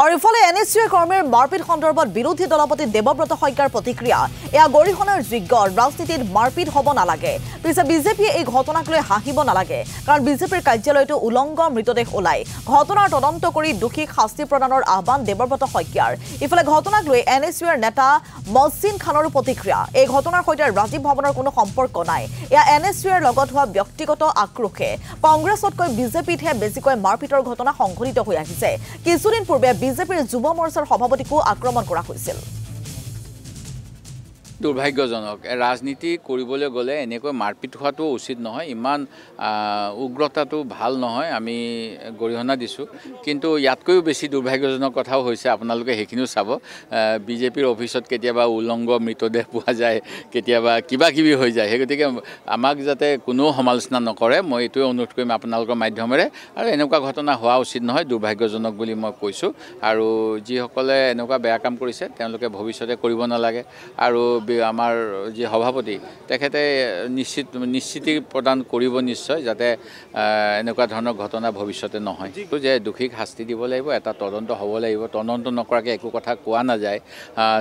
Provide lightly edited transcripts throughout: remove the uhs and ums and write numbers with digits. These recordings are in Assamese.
और इफाले एनएसयूए कर्मीर मारपिट सन्दर्भत विरोधी दलपति देवव्रत शइकियार प्रतिक्रिया एया गरिहणार योग्य राजनीतित मारपिट हब नालागे पिछे बिजेपिये এই ঘটনাক লৈ হাঁহিব নালাগে কাৰণ বিজেপিৰ কাৰ্যালয়টো উলংগ মৃতদেহ ওলাই ঘটনাৰ তদন্ত কৰি দোষীক শাস্তি প্ৰদানৰ আহ্বান দেৱব্ৰত শইকিয়াৰ ইফালে ঘটনাক লৈ এনএসयूৰ নেতা মহচিন খানৰ প্ৰতিক্ৰিয়া এই ঘটনাৰ সৈতে ৰাজীৱ ভৱনৰ কোনো সম্পৰ্ক নাই এয়া এনএসयूৰ লগত হোৱা ব্যক্তিগত আক্ৰোশে কংগ্ৰেছতকৈ বিজেপিতহে বেছিকৈ মাৰপিটৰ ঘটনা সংঘটিত হৈ আহিছে কিছুদিন পূৰ্বে বিজেপিৰ যুৱ মৰ্চাৰ সভাপতিকো আক্ৰমণ কৰা হৈছিল দুৰ্ভাগ্যজনক ৰাজনীতি কৰিবলৈ গলে এনেকৈ মাৰপিট হোৱাটো উচিত নহয় ইমান উগ্ৰতাটো ভাল নহয় আমি গৰিহণা দিছো কিন্তু ইয়াতকৈও বেছি দুৰ্ভাগ্যজনক কথাও হৈছে আপোনালোকে হেখিনিও চাব বিজেপিৰ অফিচত কেতিয়াবা উলংগ মৃতদেহ পোৱা যায় কেতিয়াবা কিবা কিবি হৈ যায় হেগতিকে আমাক যাতে কোনো সমালোচনা নকৰে মই এটোই অনুৰোধ কৰিম আপোনালোকৰ মাধ্যমেৰে আৰু এনেকুৱা ঘটনা হোৱা উচিত নহয় দুৰ্ভাগ্যজনক বুলি মই কৈছো আৰু যিসকলে এনেকুৱা বেয়া কাম কৰিছে তেওঁলোকে ভৱিষ্যতে কৰিব নালাগে আৰু আমাৰ যে সভাপতি তেখেতে নিশ্চিতি প্ৰদান কৰিব নিশ্চয় যাতে এনেকুৱা ধৰণৰ ঘটনা ভৱিষ্যতে নহয় যে দোষীক শাস্তি দিব লাগিব এটা তদন্ত হ'ব লাগিব তদন্ত নকৰাকে একো কথা কোৱা নাযায়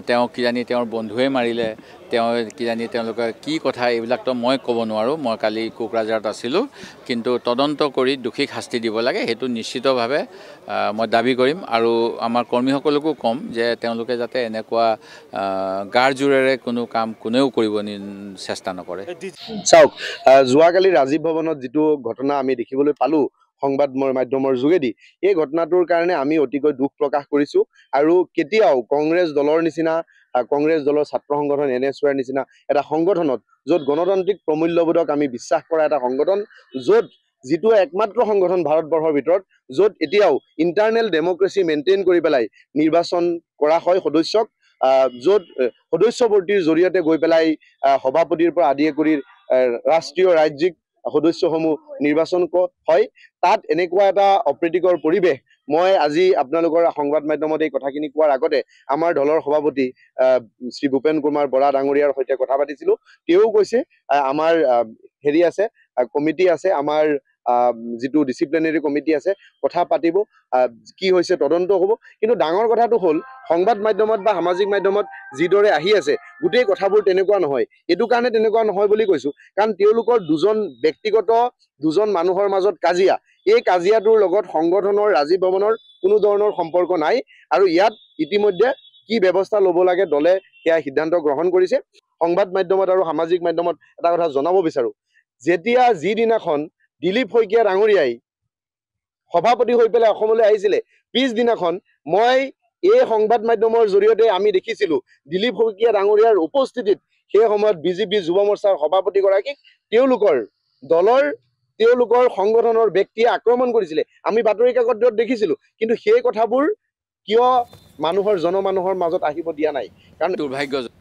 তেওঁ কি জানি তেওঁৰ বন্ধুৱে মাৰিলে তেওঁ কি জানি তেওঁলোকে কি কথা এইবিলাকতো মই ক'ব নোৱাৰো মই কালি কোকৰাঝাৰত আছিলো কিন্তু তদন্ত কৰি দোষীক শাস্তি দিব লাগে হেতু নিশ্চিতভাৱে মই দাবী কৰিম আৰু আমাৰ কৰ্মীসকলকো কম যে তেওঁলোকে যাতে এনেকুৱা গাৰ জোৰেৰে কোনো কাম কোনেও কৰিব চেষ্টা নকৰে চাওক যোৱাকালি ৰাজীৱ ভৱনত যেটো ঘটনা আমি দেখিবলৈ পালো সংবাদ মাধ্যমৰ যোগেদি এই ঘটনাটোৰ কাৰণে আমি অতিকৈ দুখ প্ৰকাশ কৰিছো আৰু কেতিয়াও কংগ্ৰেছ দলৰ নিচিনা কংগ্ৰেছ দলৰ ছাত্ৰ সংগঠন এনএসयूৰ নিচিনা এটা সংগঠনত য'ত গণতান্ত্ৰিক প্ৰমূল্যবোধক আমি বিশ্বাস কৰা এটা সংগঠন য'ত যেটো একমাত্ৰ সংগঠন ভাৰতবৰ্ষৰ ভিতৰত য'ত এতিয়াও ইন্টাৰনেল ডেমক্ৰেসি মেইনটেইন কৰি পেলাই নিৰ্বাচন কৰা হয় সদস্যক য'ত সদস্যবৰ্তিৰ জৰিয়তে গৈ পেলাই সভাপতিৰ পৰা আদিয়ে কৰি ৰাষ্ট্ৰীয় ৰাজ্যিক সদস্যসমূহ নিৰ্বাচন হয় তাত এনেকুৱা এটা অপ্ৰীতিকৰ পৰিবেশ মই আজি আপোনালোকৰ সংবাদ মাধ্যমত এই কথাখিনি কোৱাৰ আগতে আমাৰ দলৰ সভাপতি শ্ৰী ভূপেন কুমাৰ বৰা ডাঙৰীয়াৰ সৈতে কথা পাতিছিলো তেওঁ কৈছে আমাৰ হেৰি আছে কমিটি আছে আমাৰ যেটো ডিসিপ্লিনাৰী কমিটি আছে কথা পাতিব কি হৈছে তদন্ত হ'ব কিন্তু ডাঙৰ কথাটো হ'ল সংবাদ মাধ্যমত বা সামাজিক মাধ্যমত যিদৰে আহি আছে গুটেই কথাবোৰ তেনেকুৱা নহয় এটো কাৰণে তেনেকুৱা নহয় বুলি কৈছো কাৰণ তেওঁলোকৰ দুজন ব্যক্তিগত দুজন মানুহৰ মাজত কাজিয়া এই কাজিয়াটোৰ লগত সংগঠনৰ ৰাজীৱ ভৱনৰ কোনো ধৰণৰ সম্পৰ্ক নাই আৰু ইয়াত ইতিমধ্যে কি ব্যৱস্থা ল'ব লাগে দলে সেয়া সিদ্ধান্ত গ্ৰহণ কৰিছে সংবাদ মাধ্যমত আৰু সামাজিক মাধ্যমত এটা কথা জনাব বিচাৰো যেতিয়া যি দিনাখন দিলীপ শইকীয়া ডাঙৰীয়াই সভাপতি হৈ পেলাই অসমলৈ আহিছিলে পিছ দিনাখন মই এই সংবাদ মাধ্যমৰ জৰিয়তে আমি দেখিছিলো দিলীপ শইকীয়া ডাঙৰীয়াৰ উপস্থিতিত সেই সময়ত বিজেপি যুৱ মৰ্চাৰ সভাপতি গৰাকীক তেওঁলোকৰ সংগঠনৰ ব্যক্তিয়ে আক্ৰমণ কৰিছিলে আমি বাতৰি কাকতত দেখিছিলো কিন্তু সেই কথাবোৰ কিয় মানুহৰ জনমানুহৰ মাজত আহিব দিয়া নাই কাৰণ দুৰ্ভাগ্য